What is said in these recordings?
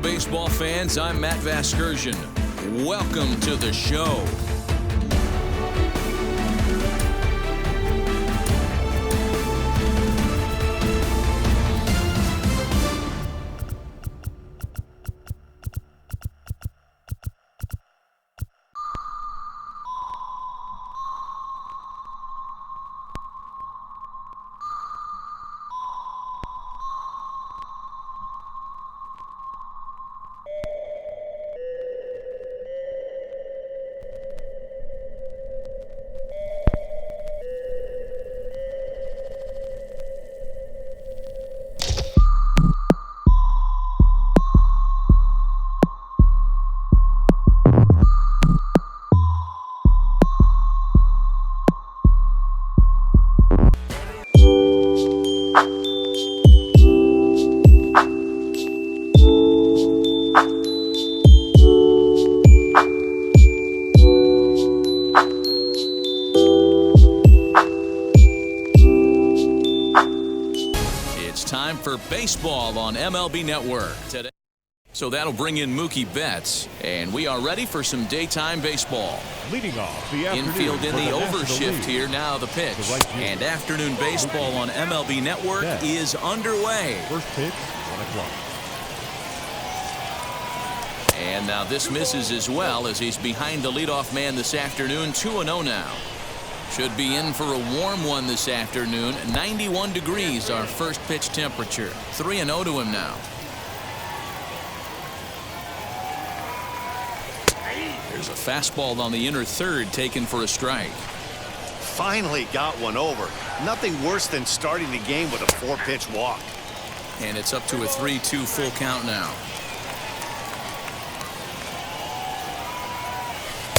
baseball fans. I'm Napjcyd. Welcome to the show. Time for baseball on MLB Network today. So that'll bring in Mookie Betts, and we are ready for some daytime baseball. Leading off the infield in the overshift here. Now the pitch. And afternoon baseball on MLB Network is underway. First pitch, 1 o'clock. And now this misses as well as he's behind the leadoff man this afternoon. 2-0 now. Should be in for a warm one this afternoon. 91 degrees our first pitch temperature. 3-0 to him now. There's a fastball on the inner third taken for a strike. Finally got one over. Nothing worse than starting the game with a 4-pitch walk. And it's up to a 3-2 full count now.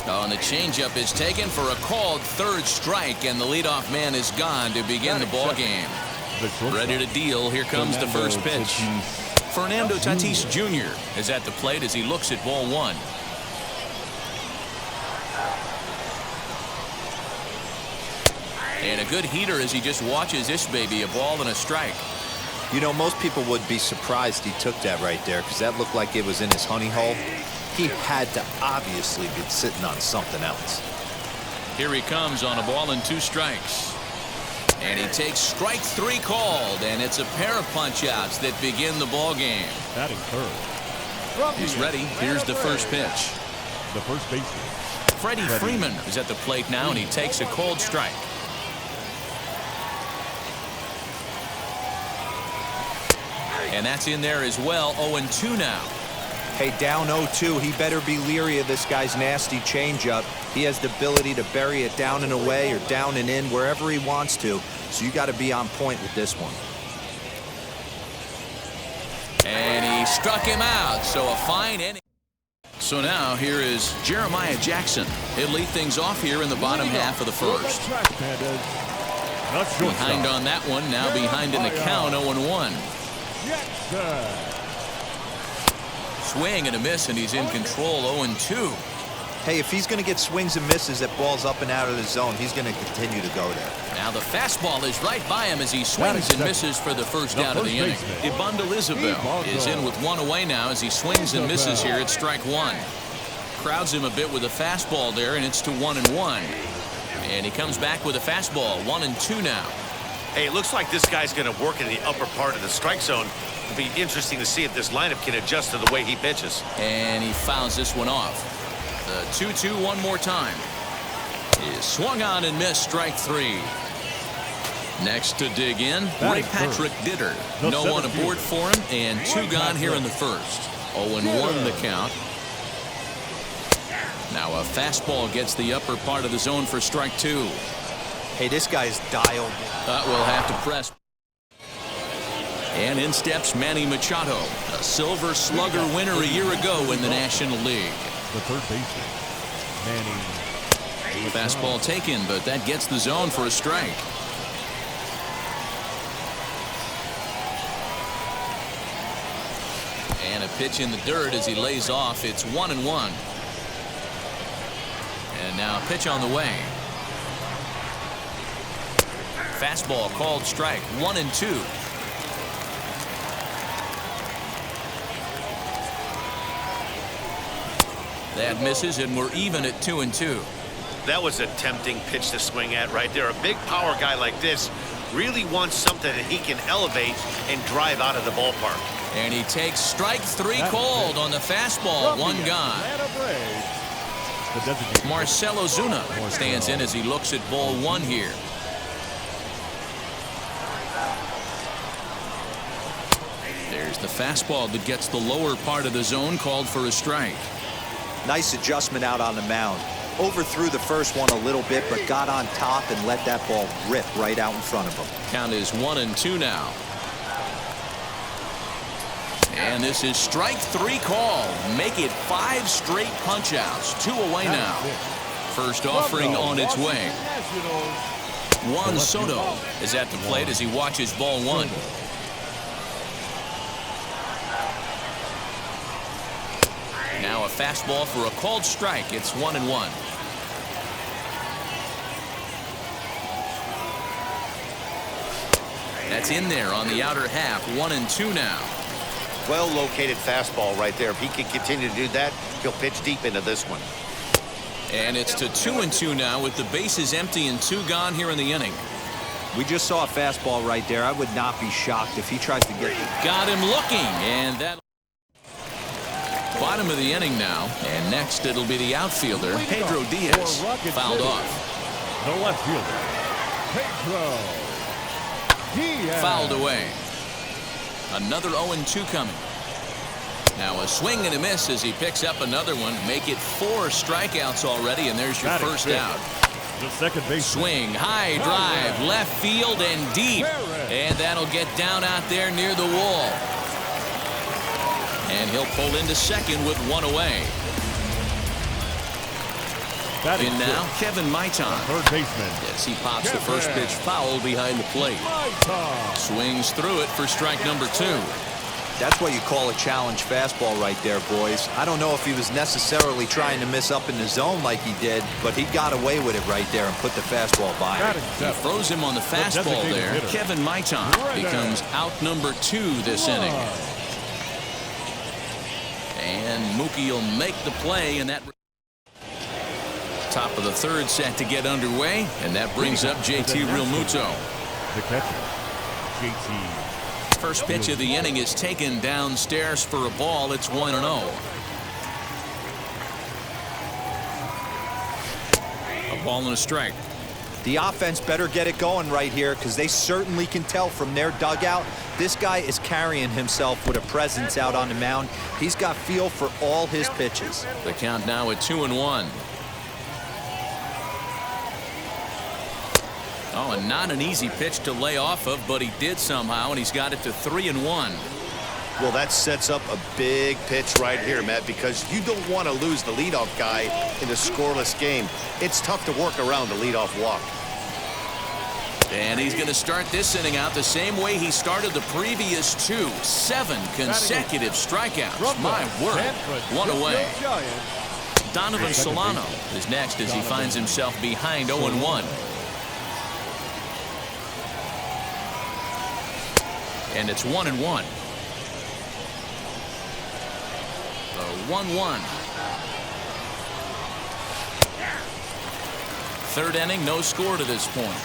Oh, and the changeup is taken for a called third strike, and the leadoff man is gone to begin the ball game. Ready to deal. Here comes the first pitch. Fernando Tatis Jr. is at the plate as he looks at ball one. And a good heater as he just watches this baby, a ball and a strike. You know, most people would be surprised he took that right there because that looked like it was in his honey hole. He had to obviously be sitting on something else. Here he comes on a ball and 2 strikes. And he takes strike 3 called, and it's a pair of punch-outs that begin the ball game. Batting third. He's ready. Here's the first pitch. The first baseman. Freddie Freeman is at the plate now, and he takes a called strike. And that's in there as well. 0-2 now. Hey, down 0-2, he better be leery of this guy's nasty changeup. He has the ability to bury it down and away or down and in wherever he wants to. So you got to be on point with this one. And he struck him out. So a fine inning. So now here is Jeremiah Jackson. He'll lead things off here in the bottom half of the first. Behind on that one. Now behind in the count. 0-1. Swing and a miss, and he's in control. 0-2. Hey, if he's going to get swings and misses at balls up and out of the zone, he's going to continue to go there. Now the fastball is right by him as he swings and misses for the first out of the inning. Ibanda Isabel is in with 1 away now as he swings and misses here at strike 1. Crowds him a bit with a fastball there, and it's to 1-1. And he comes back with a fastball. 1-2 now. Hey, it looks like this guy's going to work in the upper part of the strike zone. It'll be interesting to see if this lineup can adjust to the way he pitches. And he fouls this one off. The 2-2 one more time. Is swung on and missed, strike 3. Next to dig in, Ray Patrick Ditter. No one aboard for him, and 2 gone here in the first. 0-1 the count. Now a fastball gets the upper part of the zone for strike 2. Hey, this guy's dialed. We'll have to press. And in steps Manny Machado, a Silver Slugger winner a year ago in the National League. The third baseman, Manny. Fastball taken, but that gets the zone for a strike. And a pitch in the dirt as he lays off. It's 1-1. And now a pitch on the way. Fastball called strike. 1-2. That misses, and we're even at 2-2. That was a tempting pitch to swing at right there. A big power guy like this really wants something that he can elevate and drive out of the ballpark. And he takes strike 3 called on the fastball. One gone. Marcell Ozuna stands in as he looks at ball 1 here. There's the fastball that gets the lower part of the zone, called for a strike. Nice adjustment out on the mound. Overthrew the first one a little bit, but got on top and let that ball rip right out in front of him. Count is 1-2 now. And this is strike 3 called. Make it 5 straight punch-outs. 2 away now. First offering on its way. Juan Soto is at the plate as he watches ball 1. Now a fastball for a called strike. It's 1-1. That's in there on the outer half. 1-2 now. Well located fastball right there. If he can continue to do that, he'll pitch deep into this one. And it's to 2-2 now with the bases empty and 2 gone here in the inning. We just saw a fastball right there. I would not be shocked if he tries to get it. Got him looking, and that bottom of the inning now. And next it'll be the outfielder, Pedro Diaz, fouled off. The left fielder, Pedro Diaz. Fouled away. Another 0-2 coming. Now a swing and a miss as he picks up another one. Make it 4 strikeouts already, and there's your first out. The second base. Swing, high drive, left field and deep. And that'll get down out there near the wall. And he'll pull into second with 1 away. In now, Kevin Maitan. Third baseman. Yes, he pops the first pitch foul behind the plate. Swings through it for strike number 2. That's what you call a challenge fastball right there, boys. I don't know if he was necessarily trying to miss up in the zone like he did, but he got away with it right there and put the fastball by him. He froze him on the fastball there. Hitter. Kevin Maitan becomes out number 2 this inning. And Mookie will make the play, and that top of the third set to get underway, and that brings up JT Realmuto. The catcher, JT. First pitch of the inning is taken downstairs for a ball. It's 1-0. A ball and a strike. The offense better get it going right here, because they certainly can tell from their dugout this guy is carrying himself with a presence out on the mound. He's got feel for all his pitches. The count now at 2-1. Oh, and not an easy pitch to lay off of, but he did somehow, and he's got it to 3-1. Well, that sets up a big pitch right here, Matt, because you don't want to lose the leadoff guy in a scoreless game. It's tough to work around the leadoff walk. And he's going to start this inning out the same way he started the previous 2. 7 consecutive strikeouts. My word. 1 away. Donovan Solano is next as he finds himself behind 0-1. And it's 1-1. The 1-1. Third inning, no score to this point.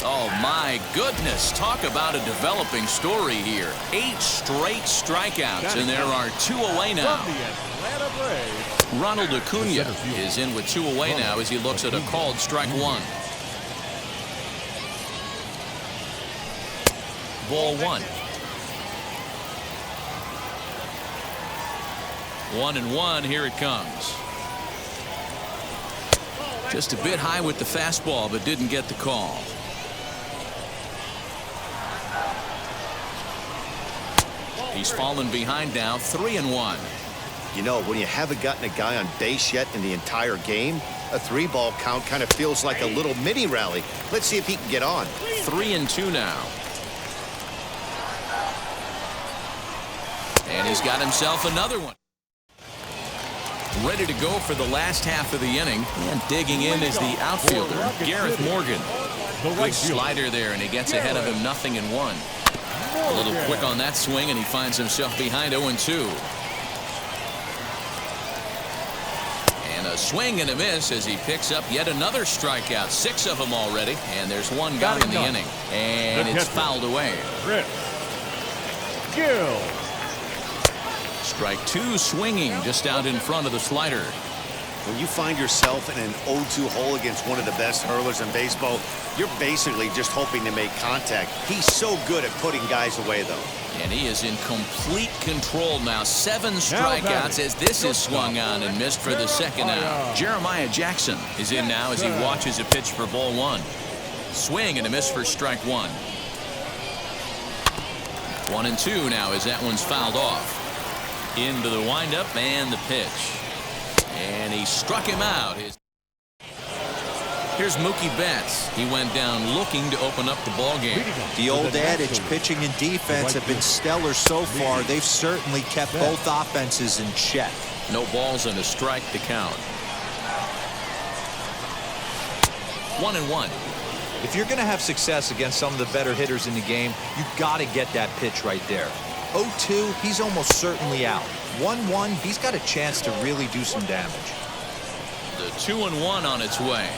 Oh my goodness, talk about a developing story here. 8 straight strikeouts, and there are 2 away now. Ronald Acuna is in with 2 away now as he looks at a called strike 1. Ball 1. 1-1, here it comes. Just a bit high with the fastball, but didn't get the call. He's fallen behind now, 3-1. You know, when you haven't gotten a guy on base yet in the entire game, a 3-ball count kind of feels like a little mini rally. Let's see if he can get on. 3-2 now. And he's got himself another one. Ready to go for the last half of the inning. And digging in is the outfielder, Gareth Morgan. Good slider there, and he gets ahead of him 0-1. A little quick on that swing, and he finds himself behind 0-2. And a swing and a miss as he picks up yet another strikeout. 6 of them already, and there's one gone in the inning. And it's fouled away. Strike 2 swinging just out in front of the slider. When you find yourself in an 0-2 hole against one of the best hurlers in baseball, you're basically just hoping to make contact. He's so good at putting guys away, though. And he is in complete control now. 7 strikeouts as this is swung on and missed for the second out. Jeremiah Jackson is in now as he watches a pitch for ball 1. Swing and a miss for strike 1. 1-2 now as that one's fouled off. Into the windup and the pitch. And he struck him out. Here's Mookie Betts. He went down looking to open up the ball game. The old adage, pitching and defense have been stellar so far. They've certainly kept both offenses in check. No balls and a strike to count. 1-1. If you're going to have success against some of the better hitters in the game, you've got to get that pitch right there. 0-2, he's almost certainly out. 1-1, he's got a chance to really do some damage. The 2-1 on its way.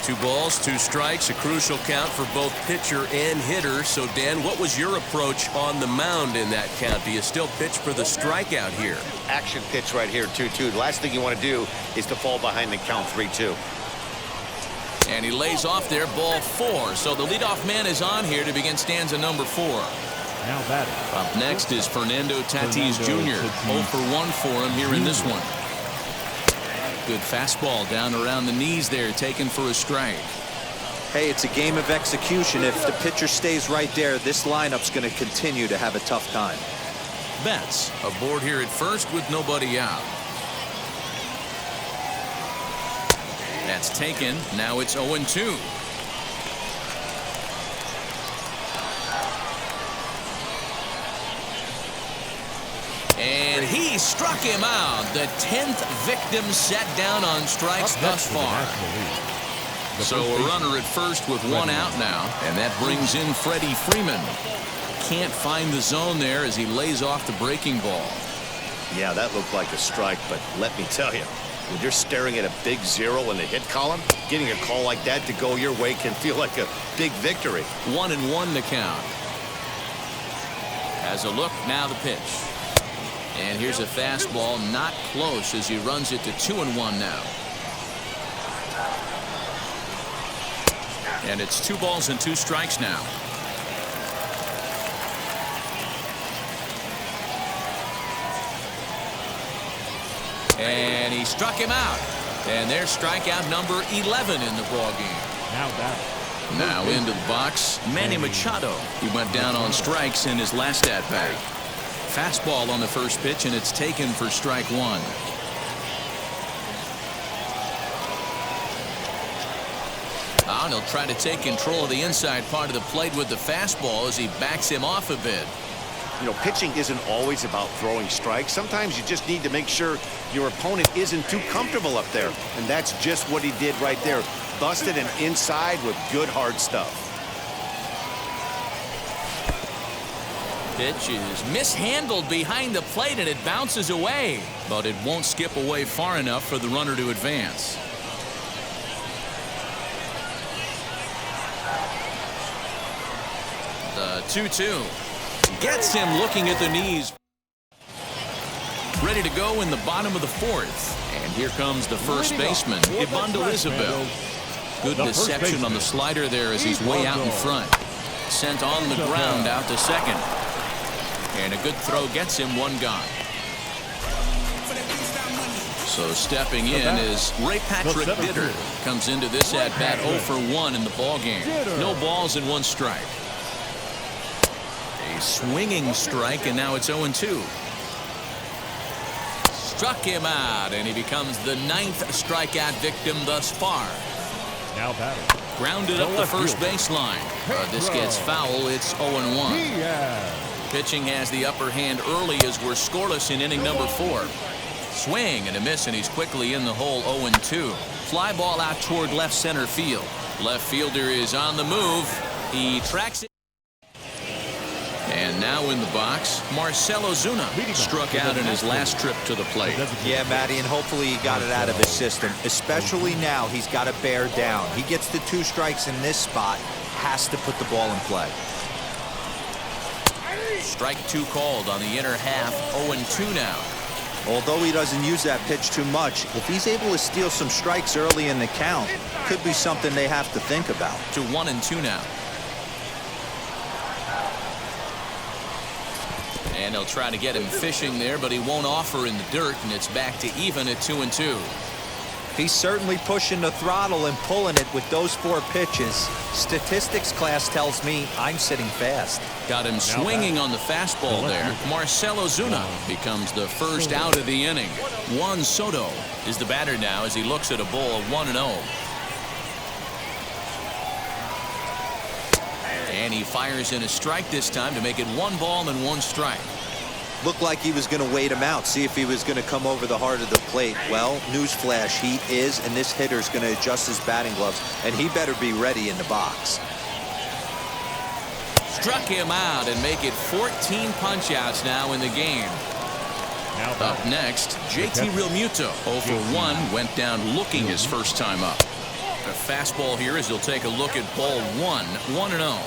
2 balls, 2 strikes, a crucial count for both pitcher and hitter. So, Dan, what was your approach on the mound in that count? Do you still pitch for the strikeout here? Action pitch right here, 2-2. The last thing you want to do is to fall behind the count 3-2. And he lays off there, ball 4. So the leadoff man is on here to begin stanza number 4. Now batting. Up next is Fernando Tatis Jr. 0 for 1 for him here in this one. Good fastball down around the knees there, taken for a strike. Hey, it's a game of execution. If the pitcher stays right there, this lineup's going to continue to have a tough time. Betts aboard here at first with nobody out. That's taken. Now it's 0-2. And he struck him out. The 10th victim set down on strikes thus far. So a runner at first with 1 out now. And that brings in Freddie Freeman. Can't find the zone there as he lays off the breaking ball. Yeah, that looked like a strike, but let me tell you, when you're staring at a big 0 in the hit column, getting a call like that to go your way can feel like a big victory. 1-1 the count. As a look, now the pitch. And here's a fastball, not close as he runs it to 2-1 now. And it's 2 balls and 2 strikes now. And he struck him out. And there's strikeout number 11 in the ball game. Now batting. Now into the box, Manny Machado. He went down on strikes in his last at-bat. Fastball on the first pitch, and it's taken for strike 1. And he'll try to take control of the inside part of the plate with the fastball as he backs him off a bit. You know, pitching isn't always about throwing strikes. Sometimes you just need to make sure your opponent isn't too comfortable up there. And that's just what he did right there. Busted him inside with good hard stuff. Pitch is mishandled behind the plate and it bounces away. But it won't skip away far enough for the runner to advance. The 2-2. Gets him looking at the knees. Ready to go in the bottom of the 4th. And here comes the first baseman, Ibandel. Good deception on the slider there as he's way out in front. Sent on the ground out to second. And a good throw gets him 1 gone. So stepping in is Ray Patrick Bitter. Comes into this at-bat 0 for 1 in the ball game. No balls and 1 strike. A swinging strike, and now it's 0-2. Struck him out, and he becomes the 9th strikeout victim thus far. Now batting. Grounded up the first baseline. This gets foul. It's 0-1. Pitching has the upper hand early as we're scoreless in inning number 4. Swing and a miss, and he's quickly in the hole. 0-2. Fly ball out toward left center field. Left fielder is on the move. He tracks it. And now in the box, Marcell Ozuna struck out in his last trip to the plate. Yeah, Matty, and hopefully he got it out of his system. Especially now, he's got to bear down. He gets the 2 strikes in this spot, has to put the ball in play. Strike 2 called on the inner half, 0-2 now. Although he doesn't use that pitch too much, if he's able to steal some strikes early in the count, could be something they have to think about. To 1-2 now. And he'll try to get him fishing there, but he won't offer in the dirt, and it's back to even at 2-2. He's certainly pushing the throttle and pulling it with those 4 pitches. Statistics class tells me I'm sitting fast. Got him swinging on the fastball there. Marcell Ozuna becomes the first out of the inning. Juan Soto is the batter now as he looks at a ball 1-0. And he fires in a strike this time to make it 1 ball and 1 strike. Looked like he was going to wait him out, see if he was going to come over the heart of the plate. Well, newsflash, he is, and this hitter's going to adjust his batting gloves, and he better be ready in the box. Struck him out and make it 14 punch-outs now in the game. Up next, JT Realmuto, 0 for 1, went down looking his first time up. A fastball here as he'll take a look at ball 1, 1-0.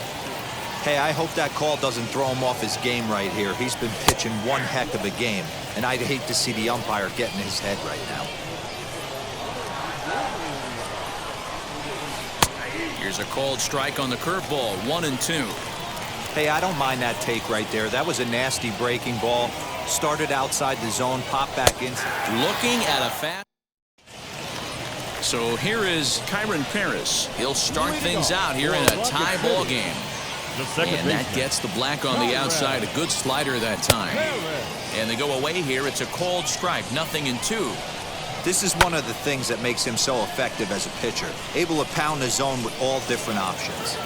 Hey, I hope that call doesn't throw him off his game right here. He's been pitching one heck of a game, and I'd hate to see the umpire get in his head right now. Here's a called strike on the curveball, 1-2. Hey, I don't mind that take right there. That was a nasty breaking ball. Started outside the zone, popped back in. Looking at a fast. So here is Kyron Paris. He'll start things out here in a tie ball game. And that gets the black on the outside. A good slider that time. And they go away here. It's a called strike, 0-2. This is one of the things that makes him so effective as a pitcher. Able to pound the zone with all different options.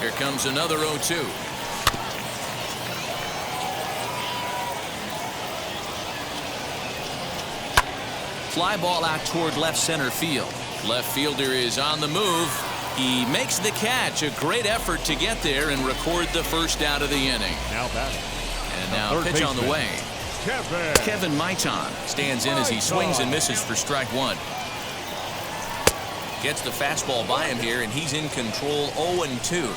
Here comes another 0-2. Fly ball out toward left center field. Left fielder is on the move. He makes the catch. A great effort to get there and record the first out of the inning. Now batting. And now pitch on the way. Kevin Maitan stands in as he swings and misses for strike 1. Gets the fastball by him here, and he's in control, 0-2.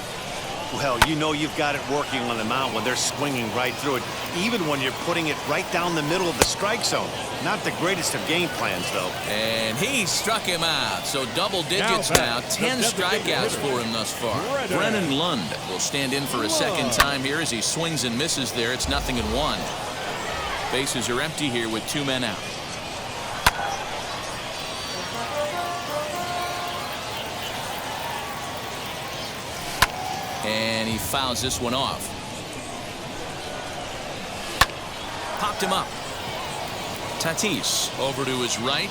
Well, you know you've got it working on the mound when they're swinging right through it, even when you're putting it right down the middle of the strike zone. Not the greatest of game plans, though. And he struck him out. So double digits now. 10 strikeouts for him thus far. Brennan Lund will stand in for a second time here as he swings and misses there. It's 0-1. Bases are empty here with 2 men out. And he fouls this one off. Popped him up. Tatis over to his right.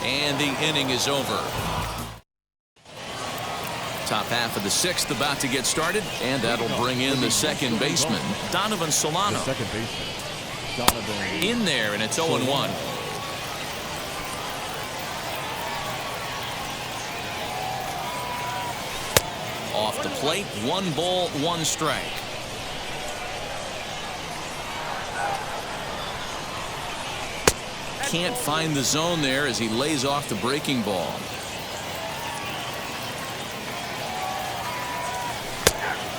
And the inning is over. Top half of the 6th about to get started. And that'll bring in the second baseman, Donovan Solano. Second baseman, Donovan. In there, and it's 0-1. Off the plate, 1 ball, 1 strike. Can't find the zone there as he lays off the breaking ball.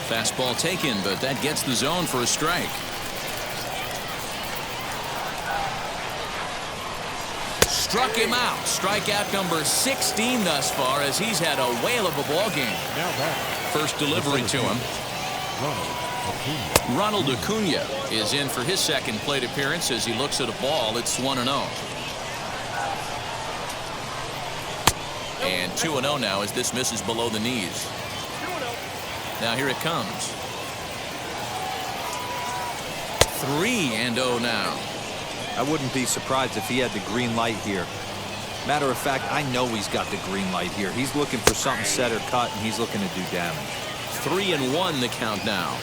Fastball taken, but that gets the zone for a strike. Struck him out. Strikeout number 16 thus far as he's had a whale of a ball game. First delivery to him. Ronald Acuna is in for his second plate appearance as he looks at a ball. It's 1-0. And 2-0 now as this misses below the knees. Now here it comes. 3-0 now. I wouldn't be surprised if he had the green light here. Matter of fact, I know he's got the green light here. He's looking for something set or cut, and he's looking to do damage. 3-1 the count now.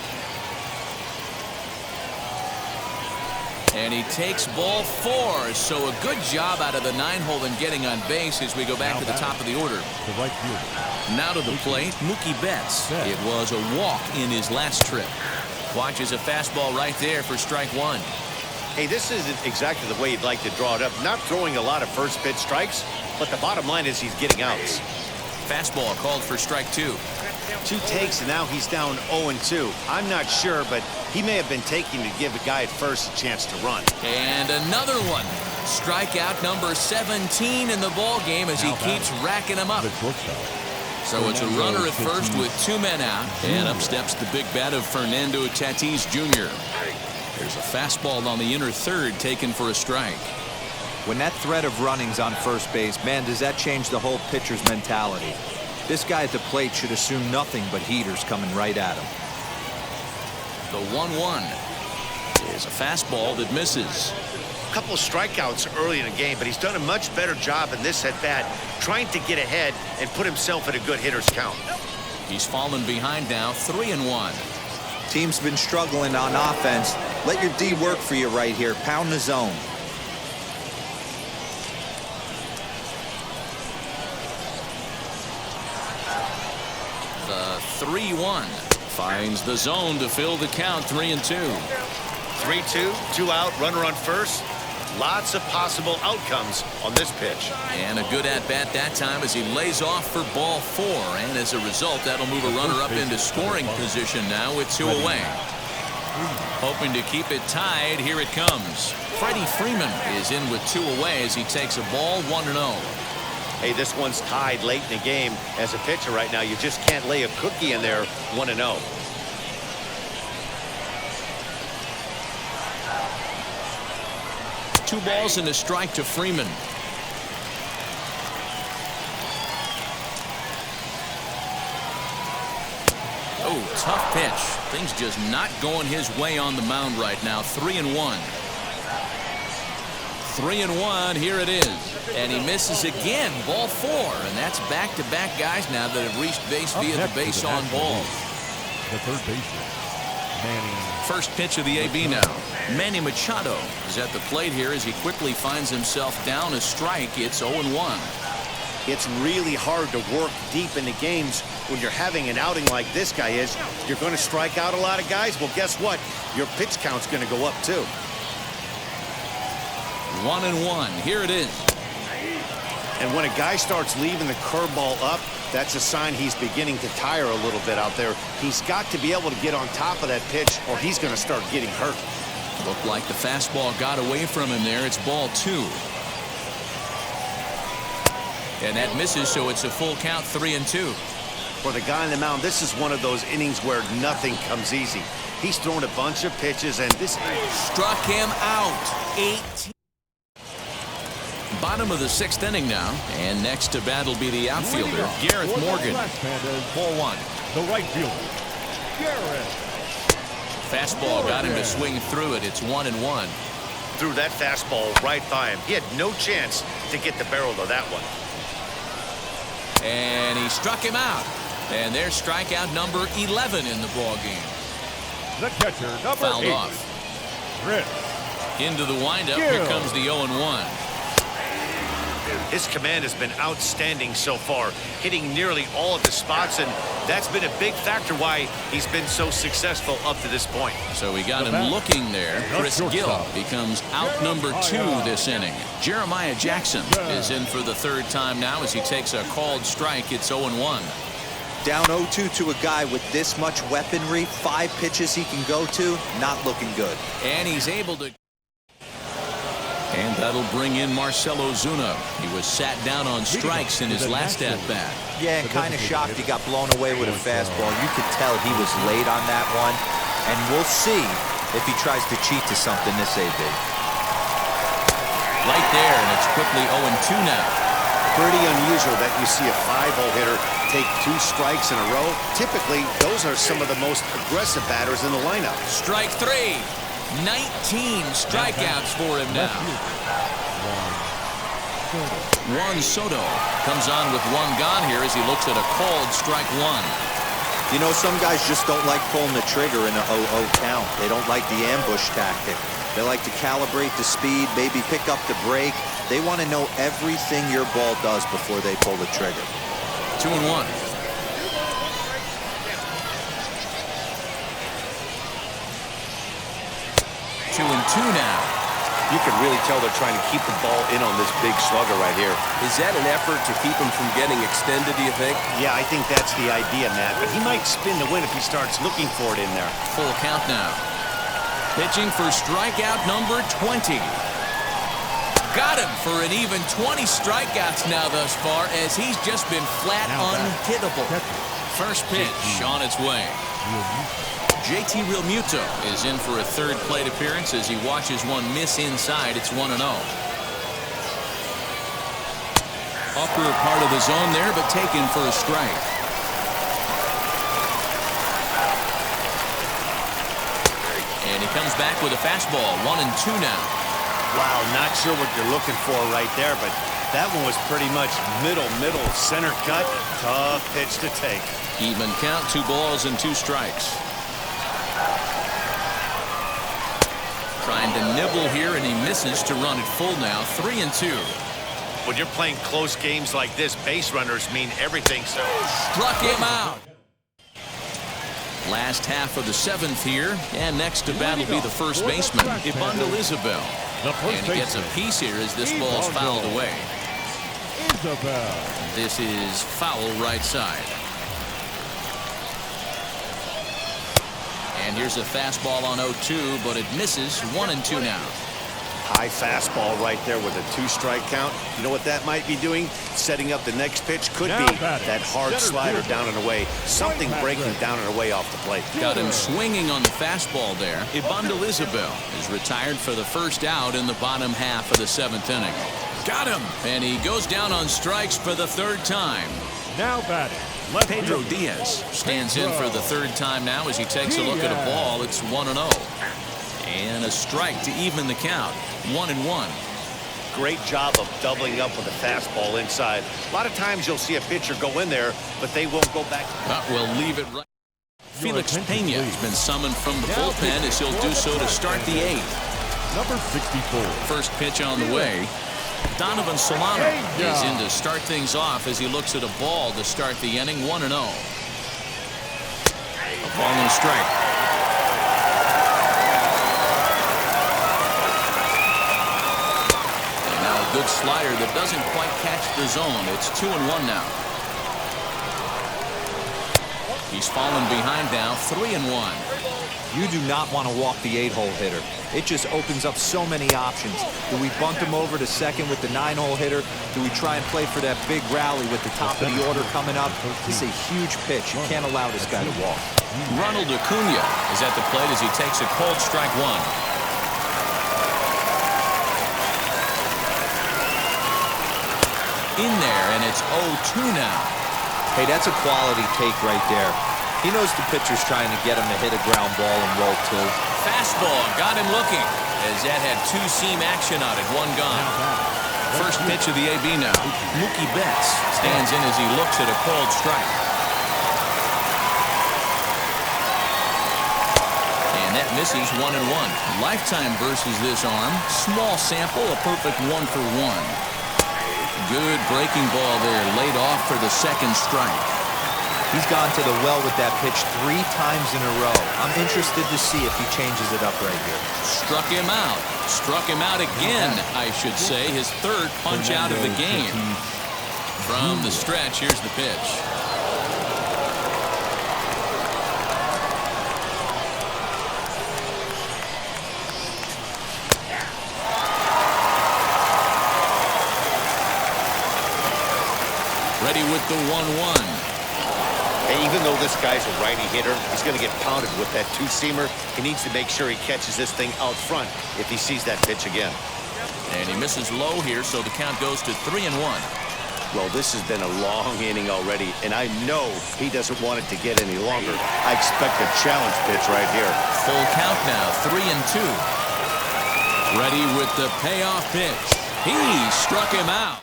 And he takes ball 4. So a good job out of the 9-hole in getting on base as we go back to the top of the order. The right fielder. Now to the plate, Mookie Betts. It was a walk in his last trip. Watches a fastball right there for strike 1. Hey, this isn't exactly the way you'd like to draw it up. Not throwing a lot of first pitch strikes, but the bottom line is he's getting outs. Fastball called for strike 2. 2 takes, and now he's down 0-2. I'm not sure, but he may have been taking to give the guy at first a chance to run. And another one. Strikeout number 17 in the ball game as he keeps racking them up. So it's a runner at first with 2 men out. And up steps the big bat of Fernando Tatis Jr. There's a fastball on the inner third taken for a strike. When that threat of running's on first base, man, does that change the whole pitcher's mentality. This guy at the plate should assume nothing but heaters coming right at him. The 1-1 is a fastball that misses. A couple of strikeouts early in the game, but he's done a much better job in this at-bat trying to get ahead and put himself at a good hitter's count. He's fallen behind now, 3-1. Team's been struggling on offense. Let your D work for you right here. Pound the zone. The 3-1 finds the zone to fill the count. 3-2. 3-2, 2 out, runner on first. Lots of possible outcomes on this pitch. And a good at-bat that time as he lays off for ball 4. And as a result, that'll move a runner up into scoring position now with 2 away. Hoping to keep it tied. Here it comes. Freddie Freeman is in with 2 away as he takes a ball 1-0. Hey, this one's tied late in the game. As a pitcher right now, you just can't lay a cookie in there 1-0. Two balls and a strike to Freeman. Oh, tough pitch. Things just not going his way on the mound right now. 3-1. 3-1. Here it is. And he misses again. Ball 4. And that's back-to-back guys now that have reached base via the base on balls. The third baseman, Manny. First pitch of the AB now. Manny Machado is at the plate here as he quickly finds himself down a strike. It's 0-1. It's really hard to work deep into games when you're having an outing like this guy is. You're going to strike out a lot of guys. Well, guess what? Your pitch count's going to go up too. 1-1. Here it is. And when a guy starts leaving the curveball up, that's a sign he's beginning to tire a little bit out there. He's got to be able to get on top of that pitch or he's going to start getting hurt. Looked like the fastball got away from him there. It's ball 2. And that misses, so it's a full count, 3-2. For the guy on the mound, this is one of those innings where nothing comes easy. He's thrown a bunch of pitches, and this struck him out. 18. Bottom of the 6th inning now, and next to bat will be the outfielder, Gareth Morgan. Ball 1. The right fielder, Gareth. Fastball got him to swing through it. It's 1-1. Threw that fastball right by him. He had no chance to get the barrel of that one. And he struck him out. And there's strikeout number 11 in the ball game. The catcher, number Fouled 8. off. Chris. Into the windup. Here comes the 0-1. His command has been outstanding so far, hitting nearly all of the spots, and that's been a big factor why he's been so successful up to this point. So we got him looking there. Chris Gill becomes out number 2 this inning. Jeremiah Jackson is in for the 3rd time now as he takes a called strike. It's 0-1. Down 0-2 to a guy with this much weaponry, 5 pitches he can go to, not looking good. And he's able to. And that'll bring in Marcell Ozuna. He was sat down on strikes in his last at-bat. Yeah, and kind of shocked he got blown away with a fastball. You could tell he was late on that one. And we'll see if he tries to cheat to something this AB. Right there, and it's quickly 0-2 now. Pretty unusual that you see a 5-hole hitter take 2 strikes in a row. Typically, those are some of the most aggressive batters in the lineup. Strike 3. 19 strikeouts for him now. Juan Soto comes on with 1 gone here as he looks at a called strike 1. You know, some guys just don't like pulling the trigger in a 0-0 count. They don't like the ambush tactic. They like to calibrate the speed, maybe pick up the break. They want to know everything your ball does before they pull the trigger. 2-1. 2-2 now. You can really tell they're trying to keep the ball in on this big slugger right here. Is that an effort to keep him from getting extended, do you think? Yeah, I think that's the idea, Matt. But he might spin to win if he starts looking for it in there. Full count now. Pitching for strikeout number 20. Got him for an even 20 strikeouts now thus far, as he's just been flat unhittable. First pitch on its way. JT Realmuto is in for a third plate appearance as he watches one miss inside. It's 1-0. Upper part of the zone there, but taken for a strike. And he comes back with a fastball. 1-2 now. Wow, not sure what you're looking for right there, but that one was pretty much middle, center cut. Tough pitch to take. Even count, 2 balls and 2 strikes. Trying to nibble here, and he misses to run it full now. 3-2. When you're playing close games like this, base runners mean everything. So struck him out. Last half of the 7th here, and next to bat will be the first baseman, Isabel. And he gets a piece here as this ball's fouled away. This is foul right side. And here's a fastball on 0-2, but it misses. 1-2 now. High fastball right there with a 2-strike count. You know what that might be doing? Setting up the next pitch. Could be that hard slider down and away. Something breaking down and away off the plate. Got him swinging on the fastball there. Isabel is retired for the first out in the bottom half of the 7th inning. Got him. And he goes down on strikes for the 3rd time. Now batting. Pedro Diaz stands in for the 3rd time now as he takes a look at a ball. It's 1-0. And a strike to even the count. 1-1. Great job of doubling up with a fastball inside. A lot of times you'll see a pitcher go in there, but they won't go back. We'll leave it right. Felix Pena has been summoned from the bullpen as he'll do so to start the 8th. Number 64. First pitch on the way. Donovan Solano is in to start things off as he looks at a ball to start the inning. 1-0. A ball and a strike. And now a good slider that doesn't quite catch the zone. It's 2-1 now. He's fallen behind now. 3-1. You do not want to walk the 8-hole hitter. It just opens up so many options. Do we bunt him over to second with the 9-hole hitter? Do we try and play for that big rally with the top of the order coming up? This is a huge pitch. You can't allow this guy to walk. Ronald Acuna is at the plate as he takes a cold strike 1. In there, and it's 0-2 now. Hey, that's a quality take right there. He knows the pitcher's trying to get him to hit a ground ball and roll 2. Fastball got him looking as that had 2-seam action on it. 1 gone. First pitch of the AB now. Mookie Betts stands in as he looks at a cold strike. And that misses. 1-1. Lifetime versus this arm. Small sample, a perfect 1 for 1. Good breaking ball there, laid off for the 2nd strike. He's gone to the well with that pitch 3 times in a row. I'm interested to see if he changes it up right here. Struck him out. Struck him out again, I should say. His 3rd punch out of the game. From the stretch, here's the pitch. Ready with the 1-1. Even though this guy's a righty hitter, he's going to get pounded with that 2-seamer. He needs to make sure he catches this thing out front if he sees that pitch again. And he misses low here, so the count goes to 3-1. Well, this has been a long inning already, and I know he doesn't want it to get any longer. I expect a challenge pitch right here. Full count now, 3-2. Ready with the payoff pitch. He struck him out.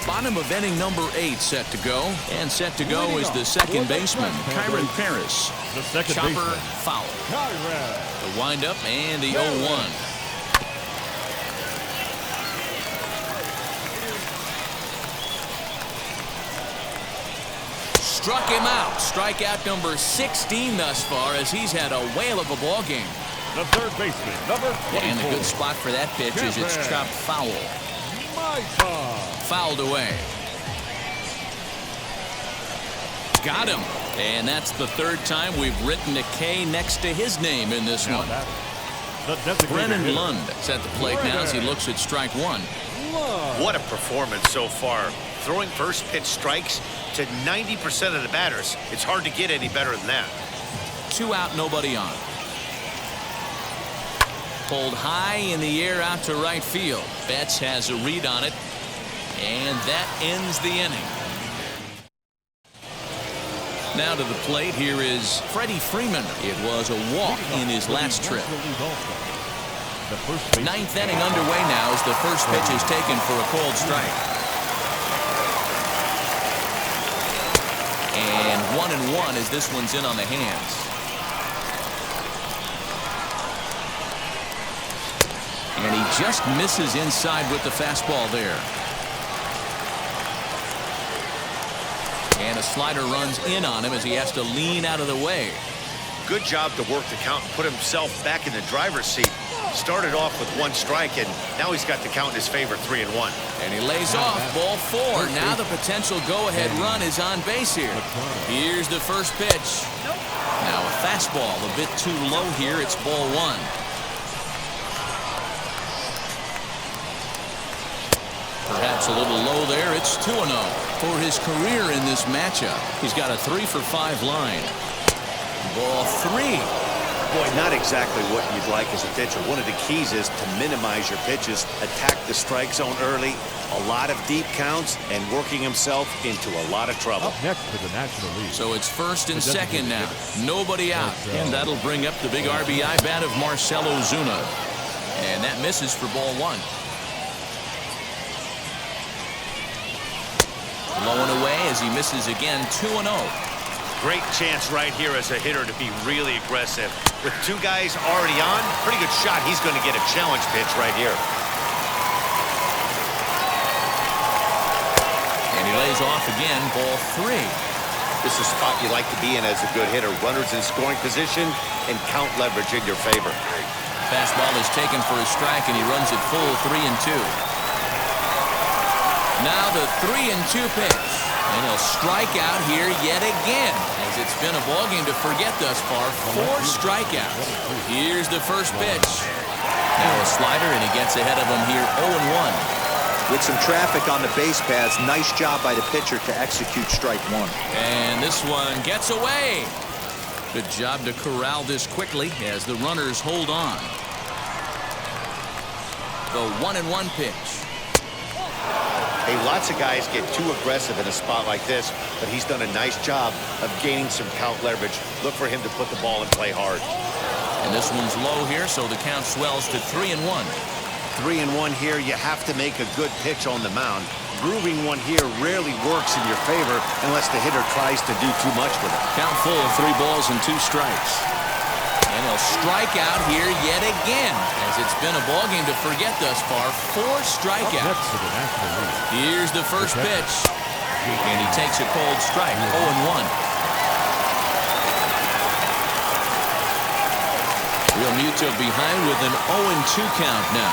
Bottom of inning number 8 set to go. And set to go is the second baseman, Kyron Paris. The second Chopper baseman, foul. The windup and the 0-1. Struck him out. Strikeout number 16 thus far as he's had a whale of a ball game. The third baseman, number 24. And a good spot for that pitch as it's chopped foul. Fouled away. Got him. And that's the third time we've written a K next to his name in this one. Brennan Lund is at the plate now as he looks at strike one. What a performance so far. Throwing first pitch strikes to 90% of the batters. It's hard to get any better than that. 2 out, nobody on. Pulled high in the air out to right field. Betts has a read on it. And that ends the inning. Now to the plate, here is Freddie Freeman. It was a walk in his last trip. Ninth inning underway now as the first pitch is taken for a called strike. And 1-1 as this one's in on the hands. And he just misses inside with the fastball there. And a slider runs in on him as he has to lean out of the way. Good job to work the count and put himself back in the driver's seat. Started off with 1 strike, and now he's got the count in his favor, 3-1. And he lays off, ball 4. Now the potential go-ahead run is on base here. Here's the first pitch. Now a fastball a bit too low here. It's ball 1. Perhaps a little low there. It's 2-0 for his career in this matchup. He's got a 3-for-5 line. Ball 3. Boy, not exactly what you'd like as a pitcher. One of the keys is to minimize your pitches, attack the strike zone early, a lot of deep counts, and working himself into a lot of trouble. Up next to the National League. So it's first and second now. Nobody out. And that'll bring up the big RBI bat of Marcell Ozuna. And that misses for ball 1. Blowing away as he misses again, 2-0. Great chance right here as a hitter to be really aggressive. With 2 guys already on, pretty good shot. He's going to get a challenge pitch right here. And he lays off again, ball 3. This is a spot you like to be in as a good hitter. Runners in scoring position and count leverage in your favor. Fastball is taken for a strike, and he runs it full 3-2. Now the 3-2 pitch. And he'll strike out here yet again, as it's been a ballgame to forget thus far. 4 strikeouts. Here's the first pitch. Now a slider, and he gets ahead of him here, 0-1. With some traffic on the base paths, nice job by the pitcher to execute strike 1. And this one gets away. Good job to corral this quickly as the runners hold on. The 1-1 pitch. Hey, lots of guys get too aggressive in a spot like this, but he's done a nice job of gaining some count leverage. Look for him to put the ball and play hard. And this one's low here, so the count swells to 3-1. 3-1 here. You have to make a good pitch on the mound. Grooving one here rarely works in your favor unless the hitter tries to do too much with it. Count full, 3 balls and 2 strikes. And he'll strike out here yet again, as it's been a ballgame to forget thus far. 4 strikeouts. Next to the National League. Here's the first pitch. And he takes a cold strike, 0-1. Real Muto behind with an 0-2 count now.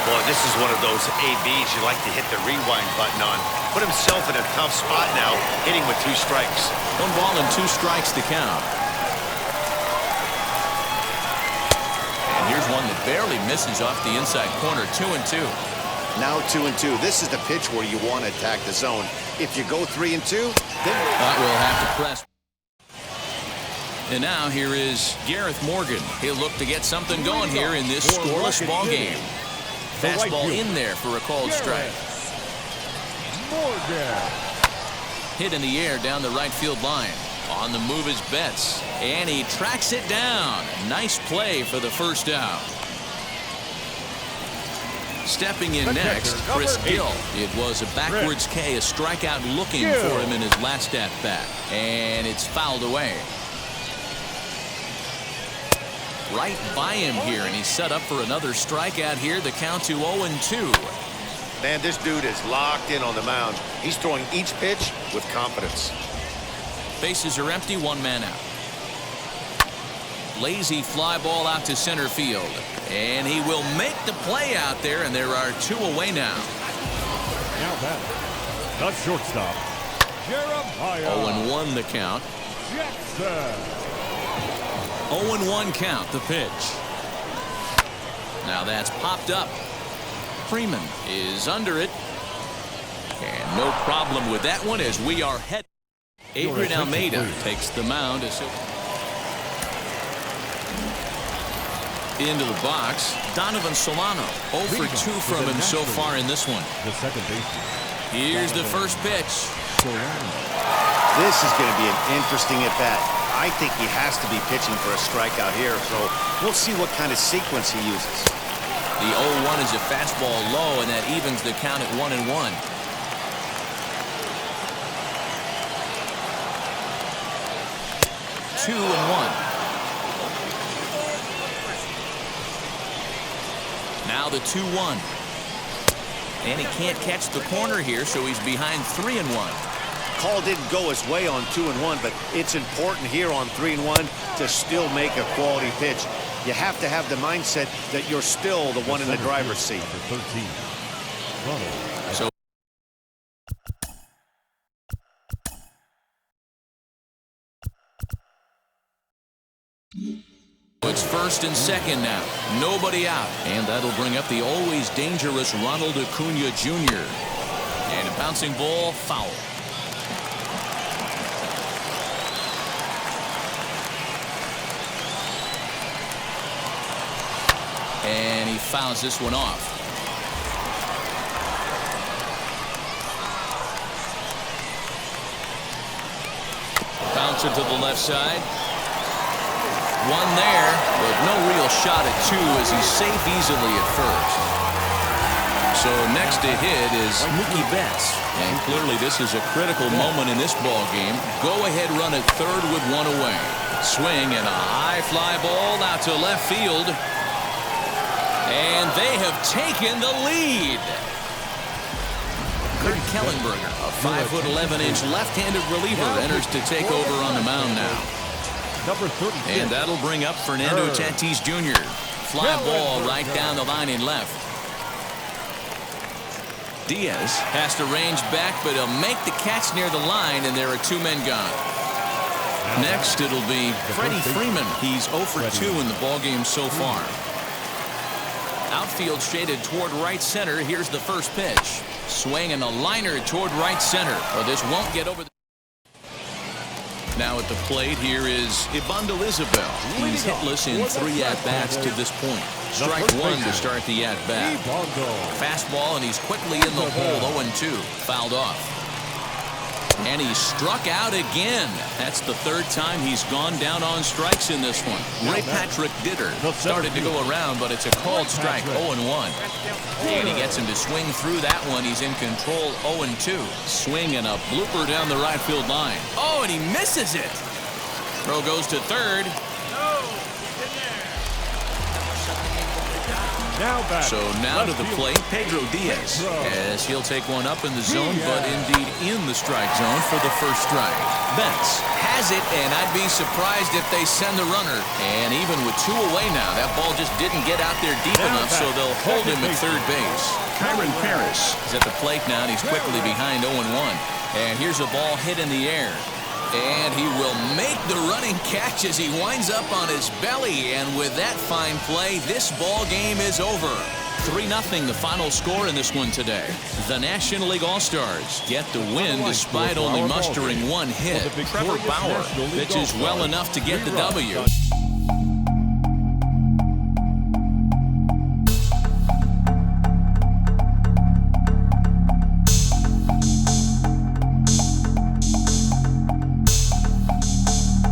Boy, this is one of those ABs you like to hit the rewind button on. Put himself in a tough spot now, hitting with 2 strikes. 1 ball and 2 strikes to count. Here's one that barely misses off the inside corner, 2-2. Now 2-2. This is the pitch where you want to attack the zone. If you go 3-2, then that will have to press. And now here is Gareth Morgan. He'll look to get something going here in this scoreless ball game. Fastball in there for a called strike. Morgan. Hit in the air down the right field line. On the move is Betts, and he tracks it down. Nice play for the first out. Stepping in next, Chris Gill. It was a backwards K, a strikeout looking for him in his last at-bat. And it's fouled away. Right by him here, and he's set up for another strikeout here. The count to 0-2. Man, this dude is locked in on the mound. He's throwing each pitch with confidence. Bases are empty, one man out. Lazy fly ball out to center field. And he will make the play out there, and there are 2 away now. Now that, the shortstop, Jeremiah. 0-1 the count. Jackson. 0-1 count, the pitch. Now that's popped up. Freeman is under it. And no problem with that one as we are head. Adrian Almeida takes the mound as into the box. Donovan Solano 0 for 2 from him so far in this one. The second baseman. Here's the first pitch. This is going to be an interesting at-bat. I think he has to be pitching for a strikeout here, so we'll see what kind of sequence he uses. The 0-1 is a fastball low, and that evens the count at 1-1. Two and 1. Now the 2-1. And he can't catch the corner here, so he's behind 3-1. Call didn't go his way on 2-1, but it's important here on 3-1 to still make a quality pitch. You have to have the mindset that you're still the one in the driver's seat. Number 13. Ronald. So it's first and second now. Nobody out. And that'll bring up the always dangerous Ronald Acuna Jr. And a bouncing ball, foul. And he fouls this one off. Bouncer to the left side. One there, but no real shot at 2 as he's safe easily at first. So next to hit is Mookie Betts. And clearly this is a critical moment in this ball game. Go ahead run at third with 1 away. Swing and a high fly ball out to left field. And they have taken the lead. Kurt Kellenberger, a 5'11" left-handed reliever, enters to take over on the mound now. Number 36. And that'll bring up Fernando Tatis Jr. Fly ball right down the line in left. Diaz has to range back, but he'll make the catch near the line, and there are 2 men gone. Next, it'll be Freddie Freeman. He's 0 for 2 in the ballgame so far. Outfield shaded toward right center. Here's the first pitch. Swing and a liner toward right center. Or this won't get over the... Now at the plate, here is Ibandel. He's hitless in 3 at-bats to this point. Strike 1 to start the at-bat. Fastball, and he's quickly in the hole, 0-2. Fouled off. And he struck out again. That's the 3rd time he's gone down on strikes in this one. Ray Patrick Ditter started to go around, but it's a called strike, 0-1. And he gets him to swing through that one. He's in control, 0-2. Swing and a blooper down the right field line. Oh, and he misses it. Throw goes to third. So now to the plate, Pedro Diaz, as he'll take one up in the zone, but indeed in the strike zone for the first strike. Betts has it, and I'd be surprised if they send the runner. And even with 2 away now, that ball just didn't get out there deep enough, so they'll hold him at third base. Kyron Paris is at the plate now, and he's quickly behind 0-1. And here's a ball hit in the air. And he will make the running catch as he winds up on his belly. And with that fine play, this ball game is over. 3-0 the final score in this one today. The National League All-Stars get the win despite only mustering 1 hit. Trevor Bauer pitches well enough to get the W.